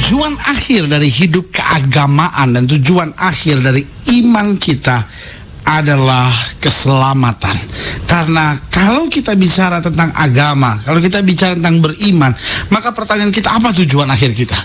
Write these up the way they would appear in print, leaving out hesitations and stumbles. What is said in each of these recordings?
tujuan akhir dari hidup keagamaan dan tujuan akhir dari iman kita adalah keselamatan. Karena kalau kita bicara tentang agama, kalau kita bicara tentang beriman, maka pertanyaan kita, apa tujuan akhir kita?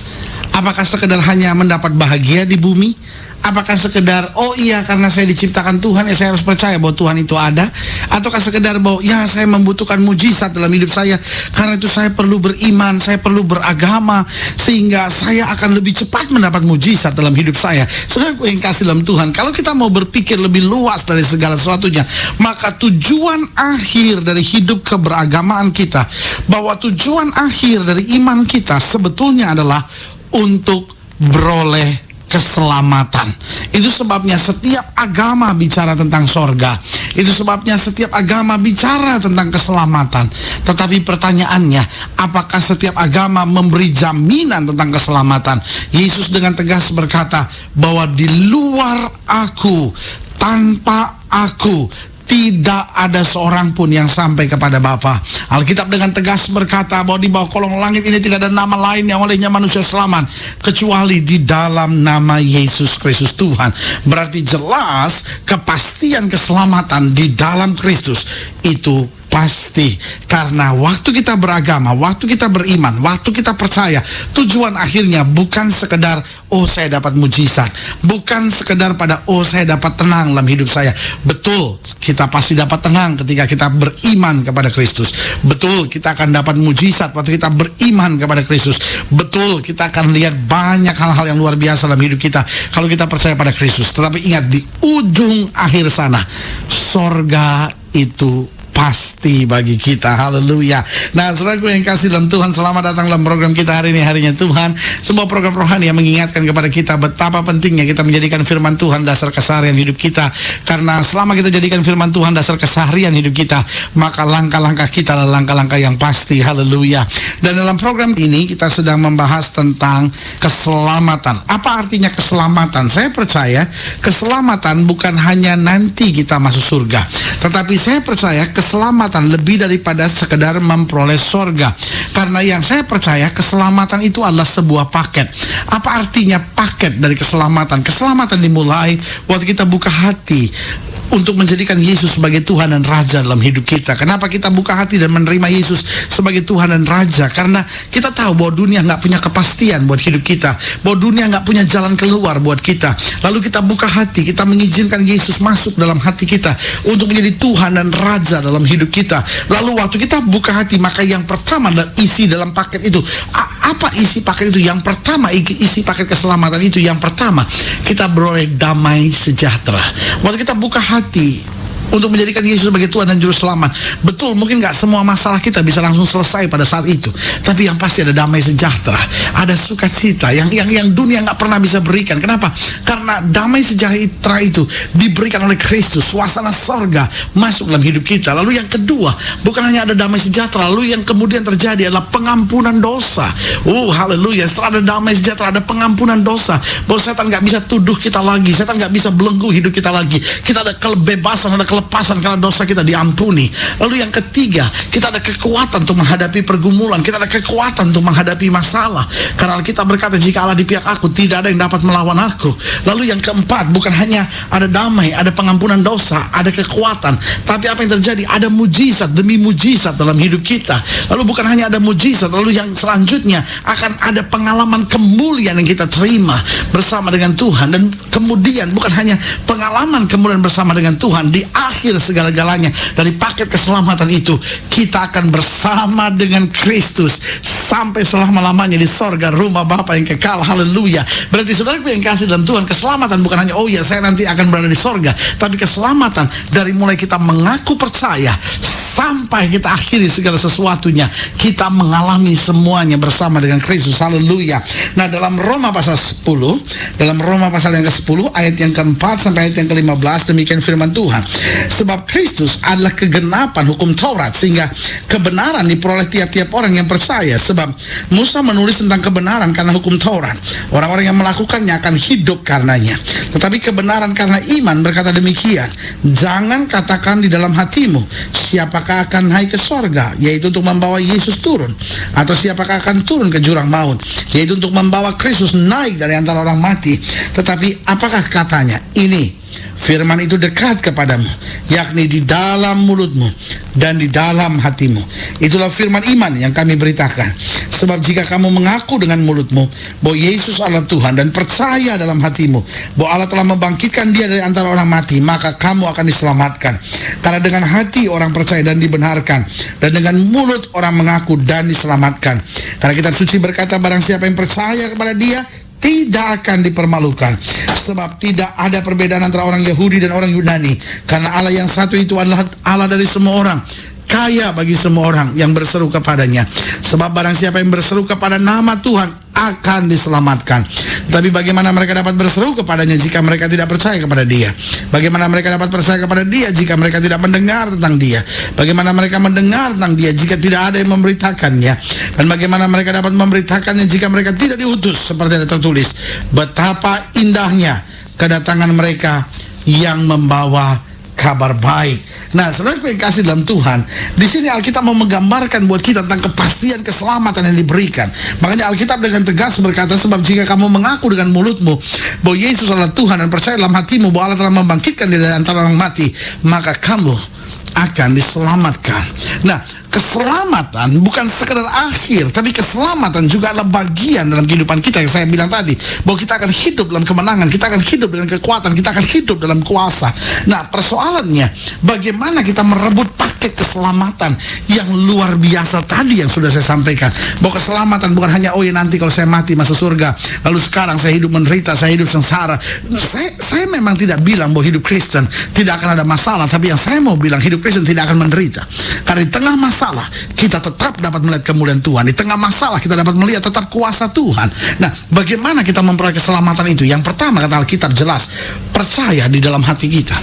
Apakah sekedar hanya mendapat bahagia di bumi? Apakah sekedar, oh iya karena saya diciptakan Tuhan, ya saya harus percaya bahwa Tuhan itu ada? Ataukah sekedar bahwa, ya saya membutuhkan mujizat dalam hidup saya, karena itu saya perlu beriman, saya perlu beragama, sehingga saya akan lebih cepat mendapat mujizat dalam hidup saya. Saudaraku yang kasih dalam Tuhan, kalau kita mau berpikir lebih luas dari segala sesuatunya, maka tujuan akhir dari hidup keberagamaan kita, bahwa tujuan akhir dari iman kita sebetulnya adalah untuk beroleh keselamatan. Itu sebabnya setiap agama bicara tentang sorga. Itu sebabnya setiap agama bicara tentang keselamatan. Tetapi pertanyaannya, apakah setiap agama memberi jaminan tentang keselamatan? Yesus dengan tegas berkata bahwa di luar aku, tanpa aku, tidak ada seorang pun yang sampai kepada Bapa. Alkitab dengan tegas berkata bahwa di bawah kolong langit ini tidak ada nama lain yang olehnya manusia selamat kecuali di dalam nama Yesus Kristus Tuhan. Berarti jelas kepastian keselamatan di dalam Kristus itu pasti. Karena waktu kita beragama, waktu kita beriman, waktu kita percaya, tujuan akhirnya bukan sekedar, oh saya dapat mujizat, bukan sekedar pada, oh saya dapat tenang dalam hidup saya. Betul, kita pasti dapat tenang ketika kita beriman kepada Kristus. Betul, kita akan dapat mujizat waktu kita beriman kepada Kristus. Betul, kita akan lihat banyak hal-hal yang luar biasa dalam hidup kita kalau kita percaya pada Kristus. Tetapi ingat, di ujung akhir sana, sorga itu pasti bagi kita. Haleluya. Nah, saudaraku yang kasih dalam Tuhan, selamat datang dalam program kita hari ini, Harinya Tuhan. Sebuah program rohani yang mengingatkan kepada kita betapa pentingnya kita menjadikan firman Tuhan dasar keseharian hidup kita. Karena selama kita jadikan firman Tuhan dasar keseharian hidup kita, maka langkah-langkah kita adalah langkah-langkah yang pasti. Haleluya. Dan dalam program ini kita sedang membahas tentang keselamatan. Apa artinya keselamatan? Saya percaya keselamatan bukan hanya nanti kita masuk surga, tetapi saya percaya keselamatan lebih daripada sekedar memperoleh sorga. Karena yang saya percaya, keselamatan itu adalah sebuah paket. Apa artinya paket dari keselamatan? Keselamatan dimulai waktu kita buka hati untuk menjadikan Yesus sebagai Tuhan dan Raja dalam hidup kita. Kenapa kita buka hati dan menerima Yesus sebagai Tuhan dan Raja? Karena kita tahu bahwa dunia nggak punya kepastian buat hidup kita, bahwa dunia nggak punya jalan keluar buat kita. Lalu kita buka hati, kita mengizinkan Yesus masuk dalam hati kita untuk menjadi Tuhan dan Raja dalam hidup kita. Lalu waktu kita buka hati, maka yang pertama adalah isi dalam paket itu. Apa isi paket itu? Yang pertama, isi paket keselamatan itu, yang pertama, kita beroleh damai sejahtera. Waktu kita buka hati untuk menjadikan Yesus sebagai Tuhan dan Juru Selamat, betul, mungkin gak semua masalah kita bisa langsung selesai pada saat itu, tapi yang pasti ada damai sejahtera, ada sukacita yang dunia gak pernah bisa berikan. Kenapa? Karena damai sejahtera itu diberikan oleh Kristus. Suasana sorga masuk dalam hidup kita. Lalu yang kedua, bukan hanya ada damai sejahtera, lalu yang kemudian terjadi adalah pengampunan dosa. Haleluya. Setelah ada damai sejahtera, ada pengampunan dosa, bahwa setan gak bisa tuduh kita lagi, setan gak bisa belenggu hidup kita lagi. Kita ada kebebasan, ada kelepasan karena dosa kita diampuni. Lalu yang ketiga, kita ada kekuatan untuk menghadapi pergumulan, kita ada kekuatan untuk menghadapi masalah. Karena kita berkata, jika Allah di pihak aku, tidak ada yang dapat melawan aku. Lalu yang keempat, bukan hanya ada damai, ada pengampunan dosa, ada kekuatan, tapi apa yang terjadi? Ada mujizat demi mujizat dalam hidup kita. Lalu bukan hanya ada mujizat, lalu yang selanjutnya akan ada pengalaman kemuliaan yang kita terima bersama dengan Tuhan. Dan kemudian bukan hanya pengalaman kemuliaan bersama dengan Tuhan, di akhir segala-galanya dari paket keselamatan itu, kita akan bersama dengan Kristus sampai selama-lamanya di sorga, rumah Bapa yang kekal. Haleluya. Berarti saudaraku yang kasih dalam Tuhan, keselamatan bukan hanya, oh ya saya nanti akan berada di sorga, tapi keselamatan dari mulai kita mengaku percaya sampai kita akhiri segala sesuatunya, kita mengalami semuanya bersama dengan Kristus. Haleluya. Nah, dalam Roma pasal 10, dalam Roma pasal yang ke-10 ayat yang keempat sampai ayat yang ke-15, demikian firman Tuhan. Sebab Kristus adalah kegenapan hukum Taurat, sehingga kebenaran diperoleh tiap-tiap orang yang percaya. Sebab Musa menulis tentang kebenaran karena hukum Taurat, orang-orang yang melakukannya akan hidup karenanya. Tetapi kebenaran karena iman berkata demikian, jangan katakan di dalam hatimu, siapakah siapakah akan naik ke sorga, yaitu untuk membawa Yesus turun, atau siapakah akan turun ke jurang maut, yaitu untuk membawa Kristus naik dari antara orang mati. Tetapi apakah katanya? Ini firman itu dekat kepadamu, yakni di dalam mulutmu dan di dalam hatimu. Itulah firman iman yang kami beritakan. Sebab jika kamu mengaku dengan mulutmu bahwa Yesus adalah Tuhan dan percaya dalam hatimu bahwa Allah telah membangkitkan dia dari antara orang mati, maka kamu akan diselamatkan. Karena dengan hati orang percaya dan dibenarkan, dan dengan mulut orang mengaku dan diselamatkan. Karena kitab suci berkata, barang siapa yang percaya kepada dia tidak akan dipermalukan. Sebab tidak ada perbedaan antara orang Yahudi dan orang Yunani, karena Allah yang satu itu adalah Allah dari semua orang, kaya bagi semua orang yang berseru kepadanya. Sebab barang siapa yang berseru kepada nama Tuhan akan diselamatkan. Tapi bagaimana mereka dapat berseru kepadanya jika mereka tidak percaya kepada dia? Bagaimana mereka dapat percaya kepada dia jika mereka tidak mendengar tentang dia? Bagaimana mereka mendengar tentang dia jika tidak ada yang memberitakannya? Dan bagaimana mereka dapat memberitakannya jika mereka tidak diutus? Seperti ada tertulis, betapa indahnya kedatangan mereka yang membawa kabar baik. Nah, saudaraku yang kasih dalam Tuhan, di sini Alkitab mau menggambarkan buat kita tentang kepastian keselamatan yang diberikan. Makanya Alkitab dengan tegas berkata, sebab jika kamu mengaku dengan mulutmu bahwa Yesus adalah Tuhan dan percaya dalam hatimu bahwa Allah telah membangkitkan dia dari antara orang mati, maka kamu akan diselamatkan. Nah, keselamatan bukan sekedar akhir, tapi keselamatan juga adalah bagian dalam kehidupan kita. Yang saya bilang tadi, bahwa kita akan hidup dalam kemenangan, kita akan hidup dengan kekuatan, kita akan hidup dalam kuasa. Nah, persoalannya bagaimana kita merebut paket keselamatan yang luar biasa tadi yang sudah saya sampaikan. Bahwa keselamatan bukan hanya, oh ya nanti kalau saya mati masuk surga, lalu sekarang saya hidup menderita, saya hidup sengsara. Saya memang tidak bilang bahwa hidup Kristen tidak akan ada masalah, tapi yang saya mau bilang, hidup Kristen tidak akan menderita. Karena di tengah masalah kita tetap dapat melihat kemuliaan Tuhan. Di tengah masalah kita dapat melihat tetap kuasa Tuhan. Nah, bagaimana kita memperoleh keselamatan itu? Yang pertama, kata Alkitab jelas, percaya di dalam hati kita.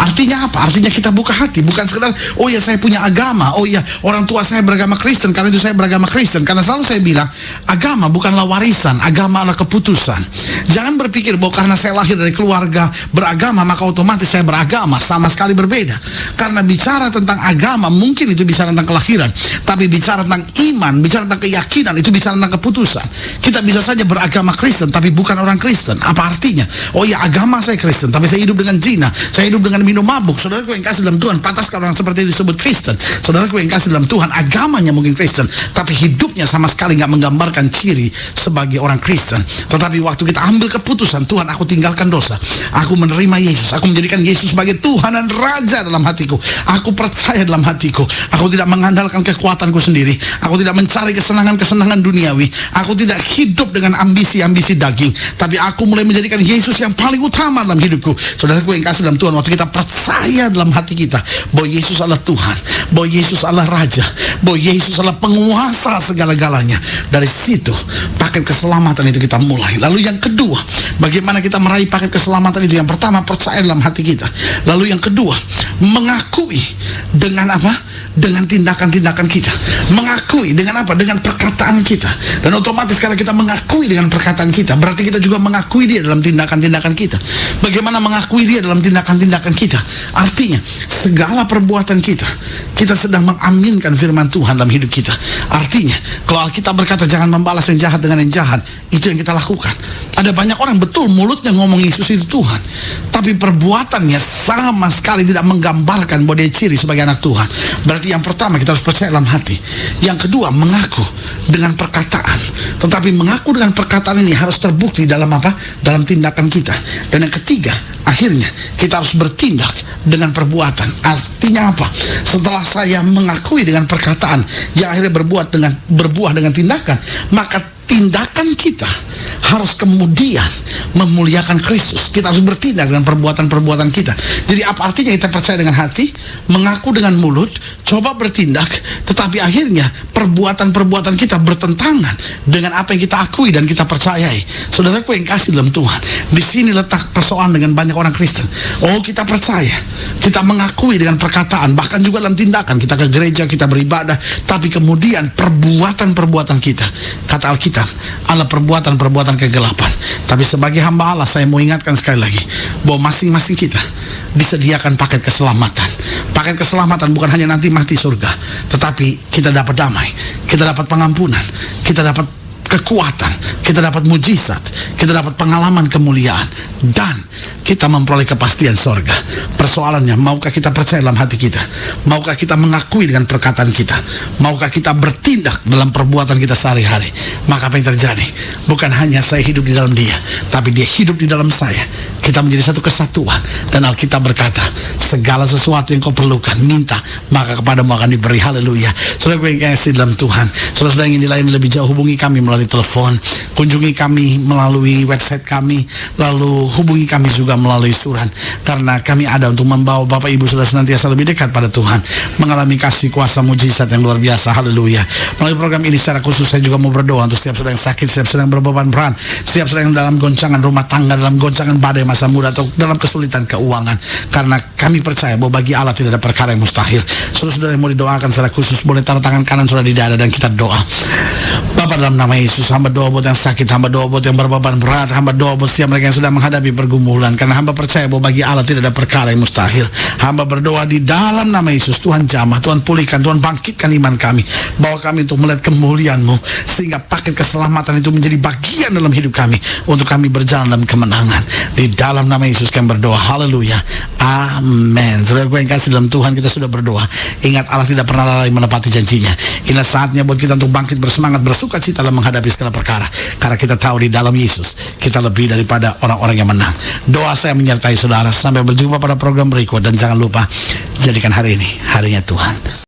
Artinya apa? Artinya kita buka hati, bukan sekedar, oh ya saya punya agama, oh ya orang tua saya beragama Kristen, karena itu saya beragama Kristen. Karena selalu saya bilang, agama bukanlah warisan, agama adalah keputusan. Jangan berpikir bahwa karena saya lahir dari keluarga beragama maka otomatis saya beragama. Sama sekali berbeda. Karena bicara tentang agama mungkin itu bicara tentang kelahiran, tapi bicara tentang iman, bicara tentang keyakinan, itu bicara tentang keputusan. Kita bisa saja beragama Kristen tapi bukan orang Kristen. Apa artinya? Oh ya, agama saya Kristen tapi saya hidup dengan zina, saya hidup dengan minum mabuk. Saudaraku yang kasih dalam Tuhan, pantaskah orang seperti itu disebut Kristen? Saudaraku yang kasih dalam Tuhan, agamanya mungkin Kristen tapi hidupnya sama sekali nggak menggambarkan ciri sebagai orang Kristen. Tetapi waktu kita ambil keputusan, Tuhan aku tinggalkan dosa, aku menerima Yesus, aku menjadikan Yesus sebagai Tuhan dan Raja dalam hatiku, aku percaya dalam hatiku, aku tidak mengandalkan kekuatanku sendiri, aku tidak mencari kesenangan-kesenangan duniawi, aku tidak hidup dengan ambisi-ambisi daging, tapi aku mulai menjadikan Yesus yang paling utama dalam hidupku. Saudaraku yang kasih dalam Tuhan, waktu kita percaya dalam hati kita bahwa Yesus adalah Tuhan, bahwa Yesus adalah Raja, bahwa Yesus adalah penguasa segala-galanya, dari situ paket keselamatan itu kita mulai. Lalu yang kedua, bagaimana kita meraih paket keselamatan itu? Yang pertama, percaya dalam hati kita. Lalu yang kedua, mengakui dengan apa? Dengan tindakan-tindakan kita. Mengakui dengan apa? Dengan perkataan kita. Dan otomatis karena kita mengakui dengan perkataan kita, berarti kita juga mengakui dia dalam tindakan-tindakan kita. Bagaimana mengakui dia dalam tindakan-tindakan kita? Artinya, segala perbuatan kita, kita sedang mengaminkan firman Tuhan dalam hidup kita. Artinya, kalau Alkitab berkata jangan membalas yang jahat dengan yang jahat, itu yang kita lakukan. Ada banyak orang betul mulutnya ngomong Yesus itu Tuhan, tapi perbuatannya sama sekali tidak menggambarkan bahwa dia ciri sebagai anak Tuhan. Berarti yang pertama kita harus percaya dalam hati. Yang kedua, mengaku dengan perkataan. Tetapi mengaku dengan perkataan ini harus terbukti dalam apa? Dalam tindakan kita. Dan yang ketiga, akhirnya kita harus bertindak dengan perbuatan. Artinya apa? Setelah saya mengakui dengan perkataan yang akhirnya berbuah dengan tindakan, maka tindakan kita harus kemudian memuliakan Kristus. Kita harus bertindak dengan perbuatan-perbuatan kita. Jadi apa artinya kita percaya dengan hati, mengaku dengan mulut, coba bertindak, tetapi akhirnya perbuatan-perbuatan kita bertentangan dengan apa yang kita akui dan kita percayai. Saudaraku yang kasih dalam Tuhan, di sini letak persoalan dengan banyak orang Kristen. Oh, kita percaya, kita mengakui dengan perkataan, bahkan juga dalam tindakan, kita ke gereja, kita beribadah, tapi kemudian perbuatan-perbuatan kita, kata Alkitab, adalah perbuatan-perbuatan kegelapan. Tapi sebagai hamba Allah, saya mau ingatkan sekali lagi bahwa masing-masing kita disediakan paket keselamatan. Paket keselamatan bukan hanya nanti mati surga, tetapi kita dapat damai, kita dapat pengampunan, kita dapat kekuatan, kita dapat mujizat, kita dapat pengalaman kemuliaan, dan kita memperoleh kepastian sorga. Persoalannya, maukah kita percaya dalam hati kita? Maukah kita mengakui dengan perkataan kita? Maukah kita bertindak dalam perbuatan kita sehari-hari? Maka apa yang terjadi? Bukan hanya saya hidup di dalam dia, tapi dia hidup di dalam saya. Kita menjadi satu kesatuan. Dan Alkitab berkata, segala sesuatu yang kau perlukan, minta, maka kepadamu akan diberi. Haleluya. Saudara gue yang kasih dalam Tuhan, saudara yang ingin dilayani lebih jauh, hubungi kami melalui telepon, kunjungi kami melalui website kami, lalu hubungi kami juga melalui surat, karena kami ada untuk membawa Bapak Ibu Saudara senantiasa lebih dekat pada Tuhan, mengalami kasih kuasa mujizat yang luar biasa. Haleluya. Melalui program ini secara khusus saya juga mau berdoa untuk setiap saudara yang sakit, setiap saudara yang berbeban berat, setiap saudara yang dalam goncangan rumah tangga, dalam goncangan badai masa muda, atau dalam kesulitan keuangan, karena kami percaya bahwa bagi Allah tidak ada perkara yang mustahil. Saudara-saudara yang mau didoakan secara khusus, boleh taruh tangan kanan saudara di dada dan kita doa. Bapa, dalam nama Yesus, hamba doa buat yang sakit, hamba doa buat yang berbeban berat, hamba doa buat setiap mereka yang sedang menghadapi pergumulan, karena hamba percaya bahwa bagi Allah tidak ada perkara yang mustahil. Hamba berdoa di dalam nama Yesus, Tuhan jamah, Tuhan pulihkan, Tuhan bangkitkan iman kami, bawa kami untuk melihat kemuliaan-Mu, sehingga paket keselamatan itu menjadi bagian dalam hidup kami, untuk kami berjalan dalam kemenangan. Di dalam nama Yesus kami berdoa. Haleluya. Amin. Saudara gue yang kasih dalam Tuhan, kita sudah berdoa. Ingat, Allah tidak pernah lalai menepati janjinya. Inilah saatnya buat kita untuk bangkit bersemangat, bersuka cita dalam menghadapi segala perkara, karena kita tahu di dalam Yesus kita lebih daripada orang-orang yang menang. Doa saya menyertai saudara. Sampai berjumpa pada program berikut, dan jangan lupa jadikan hari ini harinya Tuhan.